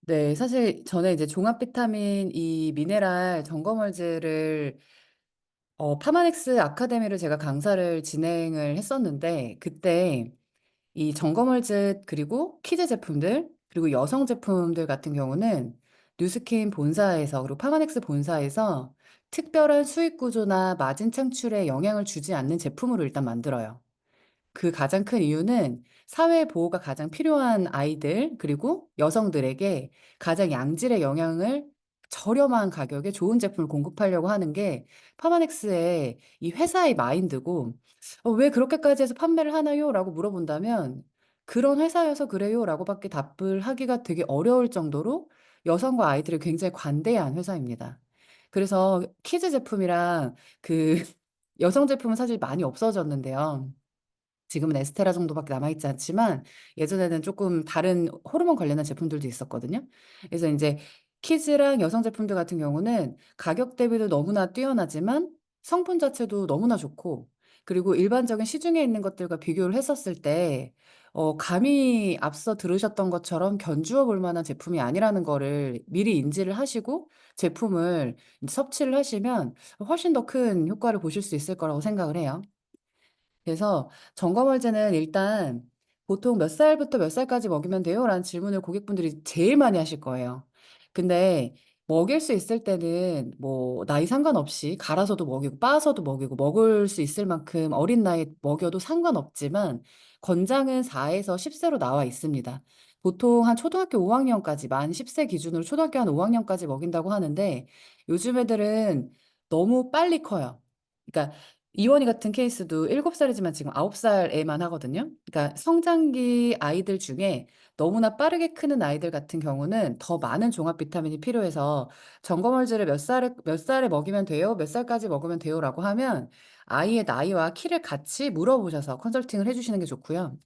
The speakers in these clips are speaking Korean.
네, 사실 저는 이제 종합 비타민 이 미네랄 점검월제를 파마넥스 아카데미를 제가 강사를 진행을 했었는데 그때 이 점검월제 그리고 키즈 제품들 그리고 여성 제품들 같은 경우는 뉴스킨 본사에서 그리고 파마넥스 본사에서 특별한 수익 구조나 마진 창출에 영향을 주지 않는 제품으로 일단 만들어요. 그 가장 큰 이유는 사회 보호가 가장 필요한 아이들 그리고 여성들에게 가장 양질의 영양을 저렴한 가격에 좋은 제품을 공급하려고 하는 게 파마넥스의 이 회사의 마인드고 "왜 그렇게까지 해서 판매를 하나요?"라고 물어본다면 "그런 회사여서 그래요."라고 밖에 답을 하기가 되게 어려울 정도로 여성과 아이들을 굉장히 관대한 회사입니다. 그래서 키즈 제품이랑 그 여성 제품은 사실 많이 없어졌는데요. 지금은 에스테라 정도밖에 남아 있지 않지만 예전에는 쪼끔 다른 호르몬 관련한 제품들도 있었거든요. 그래서 인제 키즈랑 여성 제품들 같은 경우는 가격 대비도 너무나 뛰어나지만 성분 자체도 너무나 좋고 그리고 일반적인 시중에 있는 것들과 비교를 했었을 때 감히 앞서 들으셨던 것처럼 견주어 볼 만한 제품이 아니라는 거를 미리 인지를 하시고 제품을 인제 섭취를 하시면 훨씬 더 큰 효과를 보실 수 있을 거라고 생각을 해요. 그래서 점검월제는 일단 보통 "몇 살부터 몇 살까지 먹이면 돼요?"라는 질문을 고객분들이 제일 많이 하실 거예요. 근데 먹일 수 있을 때는 뭐 나이 상관없이 갈아서도 먹이고 빻아서도 먹이고 먹을 수 있을 만큼 어린 나이에 먹여도 상관없지만 권장은 4 에서 10 세로 나와 있습니다. 보통 한 초등학교 5 학년까지 만 10세 기준으로 초등학교 한 5 학년까지 먹인다고 하는데 요즘 애들은 너무 빨리 커요. 그러니까 이원이 같은 케이스도 7 살이지만 지금 9 살 애만 하거든요. 그러니까 성장기 아이들 중에 너무나 빠르게 크는 아이들 같은 경우는 더 많은 종합 비타민이 필요해서 "점검월제를 몇 살에 먹이면 돼요? 몇 살까지 먹으면 돼요?"라고 하면 아이의 나이와 키를 같이 물어보셔서 컨설팅을 해 주시는 게 좋고요.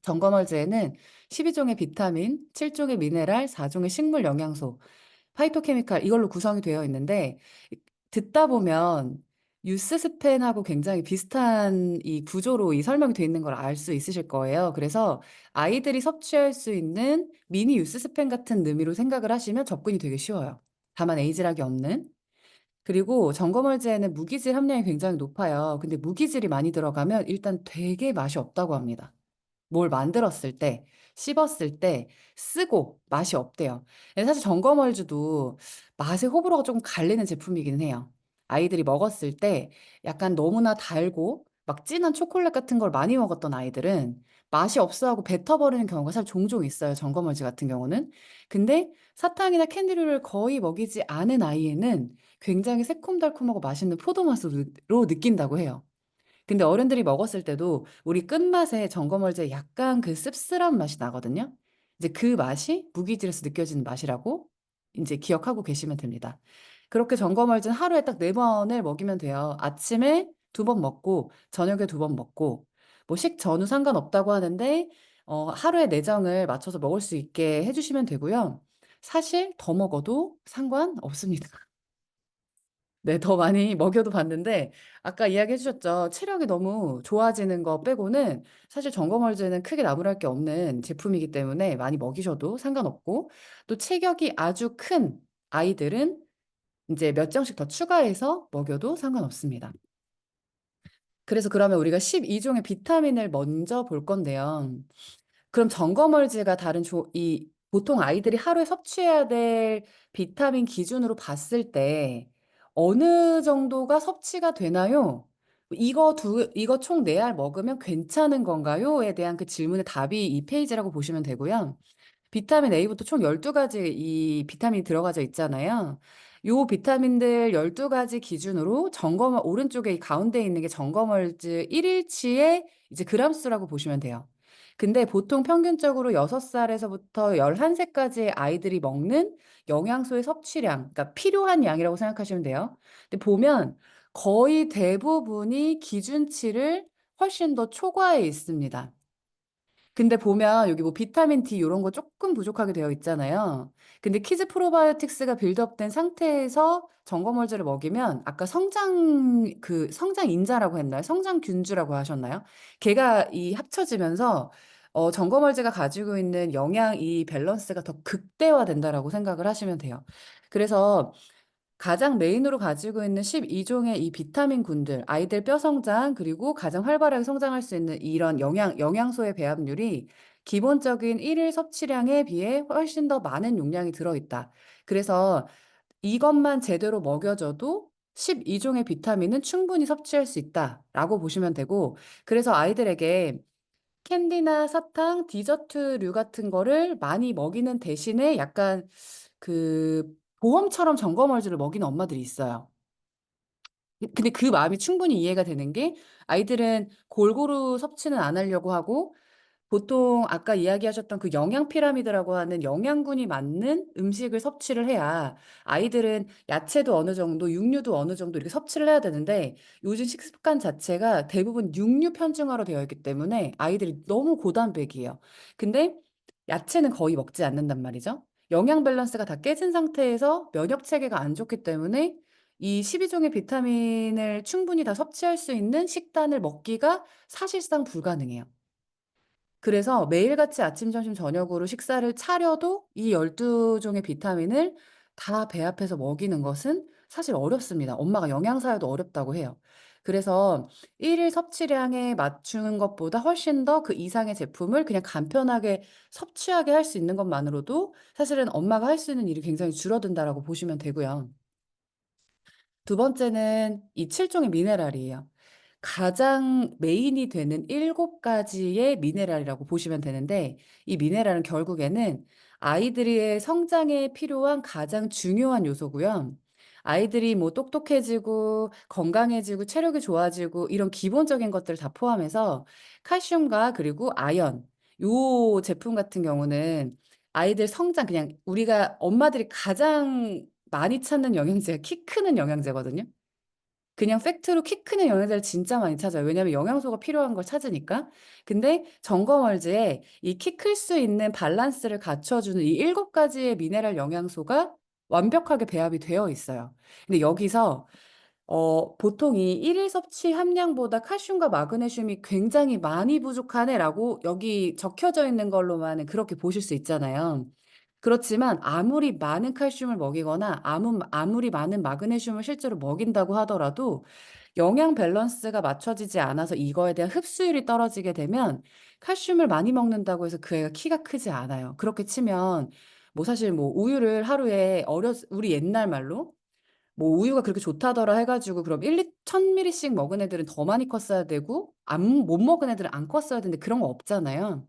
점검월제에는 12 종의 비타민, 7 종의 미네랄, 4 종의 식물 영양소, 파이토케미칼 이걸로 구성이 되어 있는데 이 듣다 보면 뉴스스펜하고 굉장히 비슷한 이 구조로 이 설명이 돼 있는 걸 알 수 있으실 거예요. 그래서 아이들이 섭취할 수 있는 미니 뉴스스펜 같은 의미로 생각을 하시면 접근이 되게 쉬워요. 다만 에이즈락이 없는. 그리고 점검월제에는 무기질 함량이 굉장히 높아요. 근데 무기질이 많이 들어가면 일단 되게 맛이 없다고 합니다. 뭘 만들었을 때 씹었을 때 쓰고 맛이 없대요. 예 사실 점검월주도 맛의 호불호가 쪼금 갈리는 제품이기는 해요. 아이들이 먹었을 때 약간 너무나 달고 막 진한 초콜릿 같은 걸 많이 먹었던 아이들은 맛이 없어 하고 뱉어버리는 경우가 사실 종종 있어요, 점검월주 같은 경우는. 근데 사탕이나 캔디류를 거의 먹이지 않은 아이에는 굉장히 새콤달콤하고 맛있는 포도 맛으로 느낀다고 해요. 근데 어른들이 먹었을 때도 우리 끝맛에 점검월제 약간 그 씁쓸한 맛이 나거든요. 이제 그 맛이 무기질에서 느껴지는 맛이라고 인제 기억하고 계시면 됩니다. 그렇게 점검월제는 하루에 딱 4 번을 먹이면 돼요. 아침에 2번 먹고 저녁에 2번 먹고 뭐 식전후 상관없다고 하는데 하루에 내정을 맞춰서 먹을 수 있게 해 주시면 되고요. 사실 더 먹어도 상관없습니다. 네. 더 많이 먹여도 봤는데 아까 이야기해 주셨죠. 체력이 너무 좋아지는 거 빼고는 사실 점검월제는 크게 나무랄 게 없는 제품이기 때문에 많이 먹이셔도 상관없고 또 체격이 아주 큰 아이들은 인제 몇 정씩 더 추가해서 먹여도 상관없습니다. 그래서 그러면 우리가 12 종의 비타민을 먼저 볼 건데요. 그럼 점검월제가 다른 이 보통 아이들이 하루에 섭취해야 될 비타민 기준으로 봤을 때 어느 정도가 섭취가 되나요? 이거 총 4 알 먹으면 괜찮은 건가요?"에 대한 그 질문의 답이 이 페이지라고 보시면 되고요. 비타민 A부터 총 12 가지 이 비타민이 들어가져 있잖아요. 요 비타민들 12 가지 기준으로 점검 오른쪽에 이 가운데에 있는 게 점검월즈 1 일치의 이제 그램 수라고 보시면 돼요. 근데 보통 평균적으로 6 살에서부터 11 세까지의 아이들이 먹는 영양소의 섭취량 그러니까 필요한 양이라고 생각하시면 돼요. 근데 보면 거의 대부분이 기준치를 훨씬 더 초과해 있습니다. 근데 보면 여기 뭐 비타민 D 요런 거 쪼끔 부족하게 되어 있잖아요. 근데 키즈 프로바이오틱스가 빌드업된 상태에서 점검월제를 먹이면 아까 성장 인자라고 했나요? 성장 균주라고 하셨나요? 걔가 이 합쳐지면서 점검월제가 가지고 있는 영양 이 밸런스가 더 극대화된다라고 생각을 하시면 돼요. 그래서 가장 메인으로 가지고 있는 12종의 이 비타민군들, 아이들 뼈 성장 그리고 가장 활발하게 성장할 수 있는 이런 영양소의 배합률이 기본적인 1일 섭취량에 비해 훨씬 더 많은 용량이 들어있다. 그래서 이것만 제대로 먹여줘도 12종의 비타민은 충분히 섭취할 수 있다라고 보시면 되고, 그래서 아이들에게 캔디나 사탕, 디저트류 같은 거를 많이 먹이는 대신에 약간 그 보험처럼 점검월주를 먹이는 엄마들이 있어요. 근데 그 마음이 충분히 이해가 되는 게, 아이들은 골고루 섭취는 안 하려고 하고 보통 아까 이야기하셨던 그 영양 피라미드라고 하는 영양군이 맞는 음식을 섭취를 해야, 아이들은 야채도 어느 정도, 육류도 어느 정도 이렇게 섭취를 해야 되는데, 요즘 식습관 자체가 대부분 육류 편중화로 되어 있기 때문에 아이들이 너무 고단백이에요. 근데 야채는 거의 먹지 않는단 말이죠. 영양 밸런스가 다 깨진 상태에서 면역 체계가 안 좋기 때문에 이 12종의 비타민을 충분히 다 섭취할 수 있는 식단을 먹기가 사실상 불가능해요. 그래서 매일같이 아침, 점심, 저녁으로 식사를 차려도 이 12종의 비타민을 다 배합해서 먹이는 것은 사실 어렵습니다. 엄마가 영양사여도 어렵다고 해요. 그래서 1일 섭취량에 맞추는 것보다 훨씬 더 그 이상의 제품을 그냥 간편하게 섭취하게 할 수 있는 것만으로도 사실은 엄마가 할 수 있는 일이 굉장히 줄어든다라고 보시면 되고요. 두 번째는 이 7종의 미네랄이에요. 가장 메인이 되는 7가지의 미네랄이라고 보시면 되는데, 이 미네랄은 결국에는 아이들의 성장에 필요한 가장 중요한 요소고요. 아이들이 뭐 똑똑해지고 건강해지고 체력이 좋아지고 이런 기본적인 것들을 다 포함해서 칼슘과 그리고 아연, 요 제품 같은 경우는 아이들 성장, 그냥 우리가 엄마들이 가장 많이 찾는 영양제가 키 크는 영양제거든요. 그냥 팩트로 키 크는 영양제를 진짜 많이 찾아요. 왜냐하면 영양소가 필요한 걸 찾으니까. 근데 점검월제에 이 키 클 수 있는 밸런스를 갖춰주는 이 7가지의 미네랄 영양소가 완벽하게 배합이 되어 있어요. 근데 여기서 보통 이 1일 섭취 함량보다 칼슘과 마그네슘이 굉장히 많이 부족하네라고 여기 적혀져 있는 걸로만은 그렇게 보실 수 있잖아요. 그렇지만 아무리 많은 칼슘을 먹이거나 아무리 많은 마그네슘을 실제로 먹인다고 하더라도 영양 밸런스가 맞춰지지 않아서 이거에 대한 흡수율이 떨어지게 되면 칼슘을 많이 먹는다고 해서 그 애가 키가 크지 않아요. 그렇게 치면 뭐 사실 뭐 우유를 하루에 우리 옛날 말로 뭐 우유가 그렇게 좋다더라 해 가지고 그럼 1000ml씩 먹은 애들은 더 많이 컸어야 되고 못 먹은 애들은 안 컸어야 되는데 그런 거 없잖아요.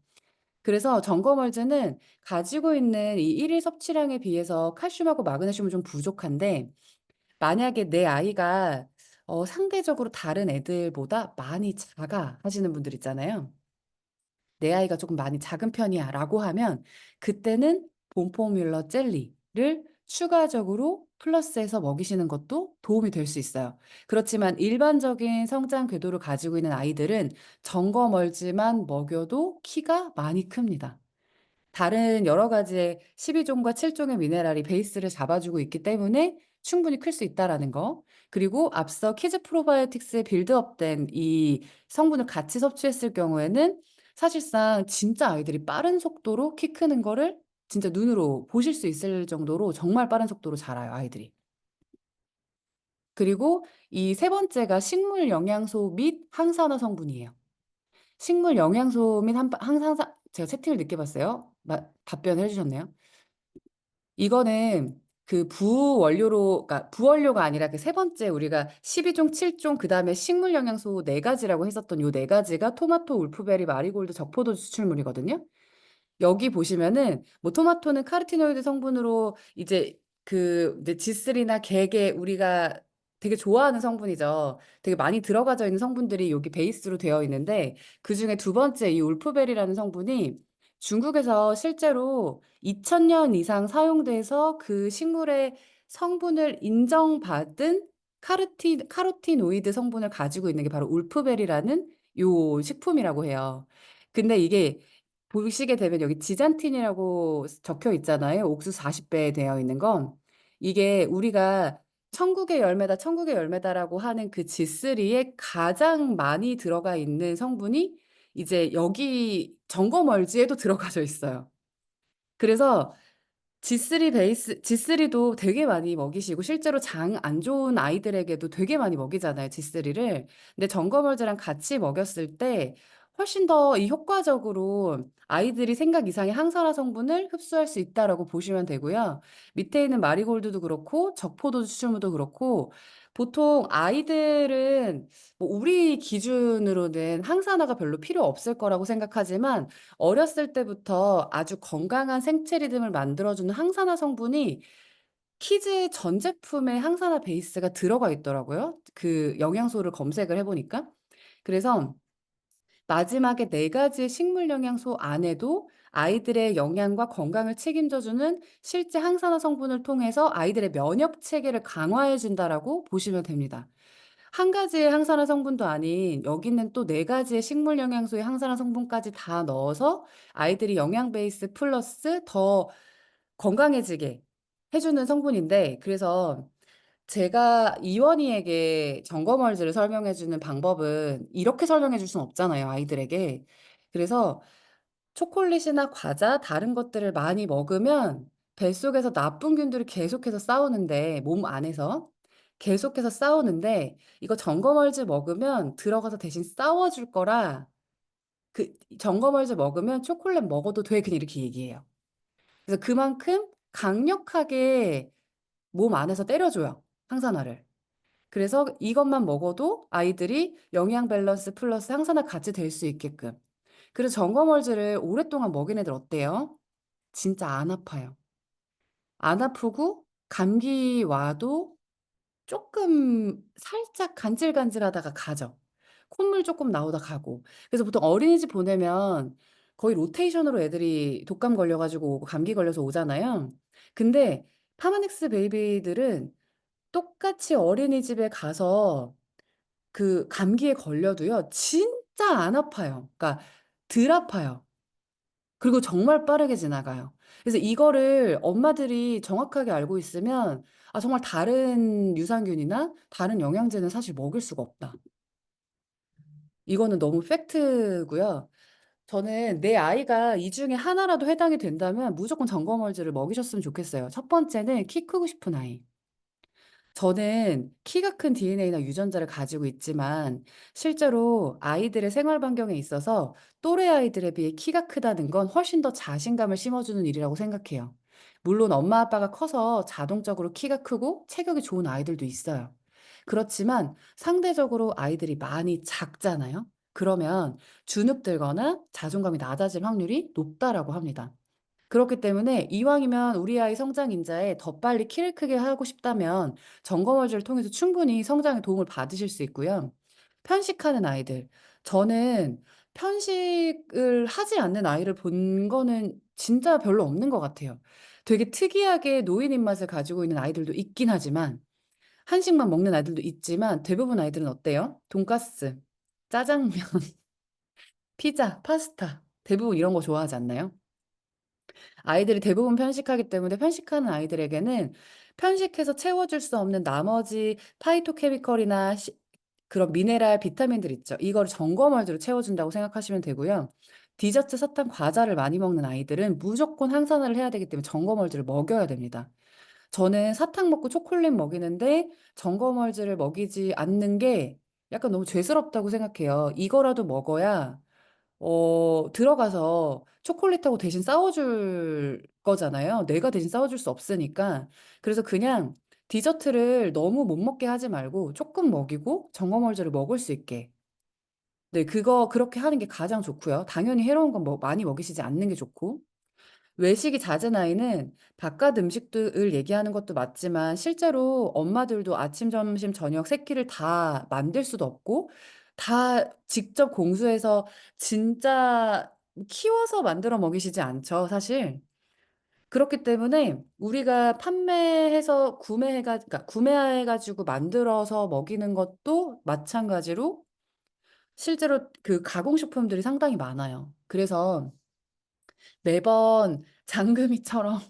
그래서 점검월제는 가지고 있는 이 1일 섭취량에 비해서 칼슘하고 마그네슘은 좀 부족한데, 만약에 내 아이가 상대적으로 다른 애들보다 많이 작아 하시는 분들 있잖아요. "내 아이가 조금 많이 작은 편이야."라고 하면 그때는 본포뮬러 젤리를 추가적으로 플러스해서 먹이시는 것도 도움이 될 수 있어요. 그렇지만 일반적인 성장 궤도를 가지고 있는 아이들은 점검월제만 먹여도 키가 많이 큽니다. 다른 여러 가지의 12종과 7종의 미네랄이 베이스를 잡아주고 있기 때문에 충분히 클 수 있다라는 거. 그리고 앞서 키즈 프로바이오틱스에 빌드업된 이 성분을 같이 섭취했을 경우에는 사실상 진짜 아이들이 빠른 속도로 키 크는 거를 진짜 눈으로 보실 수 있을 정도로 정말 빠른 속도로 자라요, 아이들이. 그리고 이 세 번째가 식물 영양소 및 항산화 성분이에요. 식물 영양소 및 항산화, 제가 채팅을 늦게 봤어요. 답변을 해 주셨네요. 이거는 그 부원료로, 그러니까 부원료가 아니라 그 세 번째 우리가 12종, 7종 그다음에 식물 영양소 4가지라고 했었던 요 4가지가 토마토, 울프베리, 마리골드, 적포도 추출물이거든요. 여기 보시면은 뭐 토마토는 카로티노이드 성분으로 이제 G3나 객에 우리가 되게 좋아하는 성분이죠. 되게 많이 들어가져 있는 성분들이 여기 베이스로 되어 있는데, 그중에 두 번째 이 울프베리라는 성분이 중국에서 실제로 2000년 이상 사용돼서 그 식물의 성분을 인정받은 카로티노이드 성분을 가지고 있는 게 바로 울프베리라는 요 식품이라고 해요. 근데 이게 보시게 되면 여기 지잔틴이라고 적혀 있잖아요. 옥수수 40배 되어 있는 건. 이게 우리가 천국의 열매다, 천국의 열매다라고 하는 그 G3에 가장 많이 들어가 있는 성분이 이제 여기 점검월지에도 들어가져 있어요. 그래서 G3도 되게 많이 먹이시고 실제로 장 안 좋은 아이들에게도 되게 많이 먹이잖아요, G3를. 근데 점검월즈랑 같이 먹였을 때 훨씬 더 이 효과적으로 아이들이 생각 이상의 항산화 성분을 흡수할 수 있다라고 보시면 되고요. 밑에 있는 마리골드도 그렇고 적포도 추출물도 그렇고 보통 아이들은 뭐 우리 기준으로는 항산화가 별로 필요 없을 거라고 생각하지만 어렸을 때부터 아주 건강한 생체 리듬을 만들어주는 항산화 성분이 키즈 전 제품에 항산화 베이스가 들어가 있더라고요. 그 영양소를 검색을 해 보니까. 그래서 마지막에 4 가지의 식물 영양소 안에도 아이들의 영양과 건강을 책임져 주는 실제 항산화 성분을 통해서 아이들의 면역 체계를 강화해 준다라고 보시면 됩니다. 한 가지의 항산화 성분도 아닌 여기 있는 또 4 가지의 식물 영양소의 항산화 성분까지 다 넣어서 아이들이 영양 베이스 플러스 더 건강해지게 해 주는 성분인데 그래서 제가 이원이에게 점검월즈를 설명해 주는 방법은 이렇게 설명해 줄 수는 없잖아요, 아이들에게. 그래서 초콜릿이나 과자 다른 것들을 많이 먹으면 뱃속에서 나쁜 균들이 계속해서 싸우는데 몸 안에서 계속해서 싸우는데 이거 점검월즈 먹으면 들어가서 대신 싸워 줄 거라 그 점검월즈 먹으면 "초콜릿 먹어도 돼." 그냥 이렇게 얘기해요. 그래서 그만큼 강력하게 몸 안에서 때려 줘요, 항산화를. 그래서 이것만 먹어도 아이들이 영양 밸런스 플러스 항산화 같이 될 수 있게끔. 그래서 점검월즈를 오랫동안 먹인 애들 어때요? 진짜 안 아파요. 안 아프고 감기 와도 쪼끔 살짝 간질간질하다가 가죠. 콧물 쪼끔 나오다 가고. 그래서 보통 어린이집 보내면 거의 로테이션으로 애들이 독감 걸려 가지고 오고 감기 걸려서 오잖아요. 근데 파마닉스 베이비들은 똑같이 어린이집에 가서 그 감기에 걸려도요 진짜 안 아파요. 그러니까 덜 아파요. 그리고 정말 빠르게 지나가요. 그래서 이거를 엄마들이 정확하게 알고 있으면 '아 정말 다른 유산균이나 다른 영양제는 사실 먹일 수가 없다.' 이거는 너무 팩트고요. 저는 내 아이가 이 중에 하나라도 해당이 된다면 무조건 점검월즈를 먹이셨으면 좋겠어요. 첫 번째는 키 크고 싶은 아이. 저는 키가 큰 DNA나 유전자를 가지고 있지만 실제로 아이들의 생활 반경에 있어서 또래 아이들에 비해 키가 크다는 건 훨씬 더 자신감을 심어주는 일이라고 생각해요. 물론 엄마 아빠가 커서 자동적으로 키가 크고 체격이 좋은 아이들도 있어요. 그렇지만 상대적으로 아이들이 많이 작잖아요. 그러면 주눅들거나 자존감이 낮아질 확률이 높다라고 합니다. 그렇기 때문에 이왕이면 우리 아이 성장 인자에 더 빨리 키를 크게 하고 싶다면 점검월주를 통해서 충분히 성장에 도움을 받으실 수 있고요. 편식하는 아이들. 저는 편식을 하지 않는 아이를 본 거는 진짜 별로 없는 것 같아요. 되게 특이하게 노인 입맛을 가지고 있는 아이들도 있긴 하지만 한식만 먹는 아이들도 있지만 대부분 아이들은 어때요? 돈까스, 짜장면, 피자, 파스타 대부분 이런 거 좋아하지 않나요? 아이들이 대부분 편식하기 때문에 편식하는 아이들에게는 편식해서 채워줄 수 없는 나머지 파이토케미컬이나 그런 미네랄, 비타민들 있죠. 이거를 점검월주로 채워준다고 생각하시면 되고요. 디저트, 사탕, 과자를 많이 먹는 아이들은 무조건 항산화를 해야 되기 때문에 점검월주를 먹여야 됩니다. 저는 사탕 먹고 초콜릿 먹이는데 점검월주를 먹이지 않는 게 약간 너무 죄스럽다고 생각해요. 이거라도 먹어야 들어가서 초콜릿하고 대신 싸워 줄 거잖아요. 내가 대신 싸워 줄 수 없으니까. 그래서 그냥 디저트를 너무 못 먹게 하지 말고 쪼끔 먹이고 점검월주를 먹을 수 있게 네 그거 그렇게 하는 게 가장 좋고요. 당연히 해로운 건 뭐 많이 먹이시지 않는 게 좋고. 외식이 잦은 아이는 바깥 음식들을 얘기하는 것도 맞지만 실제로 엄마들도 아침, 점심, 저녁 3 끼를 다 만들 수도 없고 다 직접 공수해서 진짜 키워서 만들어 먹이시지 않죠 사실. 그렇기 때문에 우리가 판매해서 그러니까 구매해 가지고 만들어서 먹이는 것도 마찬가지로 실제로 그 가공식품들이 상당히 많아요. 그래서 매번 장금이처럼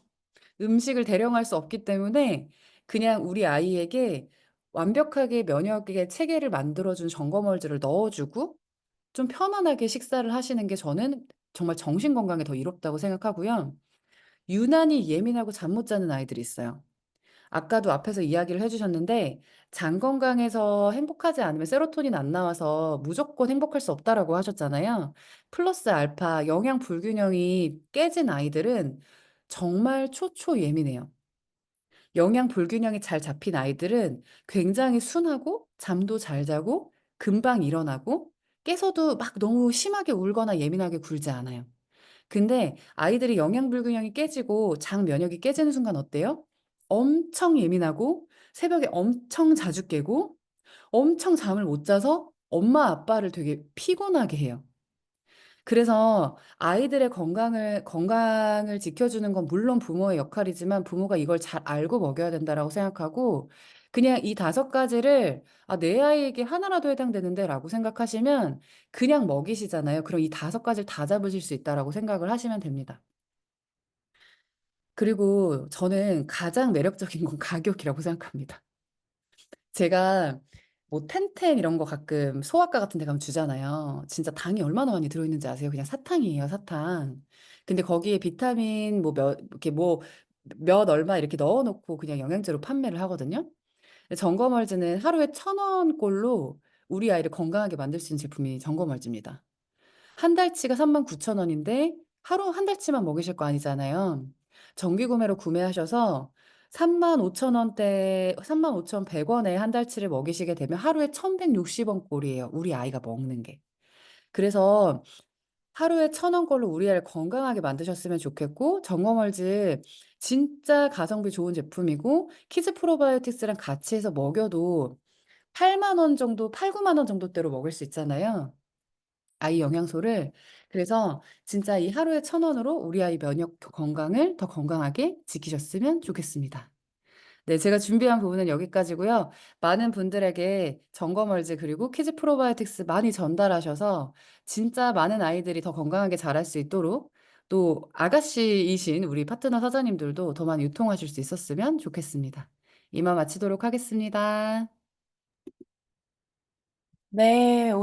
음식을 대령할 수 없기 때문에 그냥 우리 아이에게 완벽하게 면역의 체계를 만들어 준 점검월주를 넣어 주고 좀 편안하게 식사를 하시는 게 저는 정말 정신 건강에 더 이롭다고 생각하고요. 유난히 예민하고 잠 못 자는 아이들이 있어요. 아까도 앞에서 이야기를 해 주셨는데 장 건강에서 행복하지 않으면 세로토닌 안 나와서 무조건 행복할 수 없다라고 하셨잖아요. 플러스 알파 영양 불균형이 깨진 아이들은 정말 초초예민해요. 영양 불균형이 잘 잡힌 아이들은 굉장히 순하고 잠도 잘 자고 금방 일어나고 깨서도 막 너무 심하게 울거나 예민하게 굴지 않아요. 근데 아이들이 영양 불균형이 깨지고 장 면역이 깨지는 순간 어때요? 엄청 예민하고 새벽에 엄청 자주 깨고 엄청 잠을 못 자서 엄마 아빠를 되게 피곤하게 해요. 그래서 아이들의 건강을 지켜주는 건 물론 부모의 역할이지만 부모가 이걸 잘 알고 먹여야 된다라고 생각하고 그냥 이 5가지를 '아 내 아이에게 하나라도 해당되는데.'라고 생각하시면 그냥 먹이시잖아요. 그럼 이 5가지를 다 잡으실 수 있다라고 생각을 하시면 됩니다. 그리고 저는 가장 매력적인 건 가격이라고 생각합니다. 제가 뭐 텐텐 이런 거 가끔 소아과 같은 데 가면 주잖아요. 진짜 당이 얼마나 많이 들어 있는지 아세요? 그냥 사탕이에요, 사탕. 근데 거기에 비타민 뭐 몇 이렇게 뭐 몇 얼마 이렇게 넣어 놓고 그냥 영양제로 판매를 하거든요. 근데 점검월즈는 하루에 1,000원 꼴로 우리 아이를 건강하게 만들 수 있는 제품이 점검월즈입니다. 한 달치가 39,000원인데 하루 한 달치만 먹이실 거 아니잖아요. 정기 구매로 구매하셔서 35,000원대 35,100원에 한 달치를 먹이시게 되면 하루에 1,160원 꼴이에요, 우리 아이가 먹는 게. 그래서 하루에 1,000원 꼴로 우리 아이를 건강하게 만드셨으면 좋겠고 정거멀즈 진짜 가성비 좋은 제품이고 키즈 프로바이오틱스랑 같이 해서 먹여도 8만 원 정도 8-9만 원 정도대로 먹을 수 있잖아요. 아이 영양소를. 그래서 진짜 이 하루에 1,000원으로 우리 아이 면역 건강을 더 건강하게 지키셨으면 좋겠습니다. 네 제가 준비한 부분은 여기까지고요. 많은 분들에게 점검월즈 그리고 키즈 프로바이오틱스 많이 전달하셔서 진짜 많은 아이들이 더 건강하게 자랄 수 있도록 또 아가씨이신 우리 파트너 사장님들도 더 많이 유통하실 수 있었으면 좋겠습니다. 이만 마치도록 하겠습니다. 네. 오늘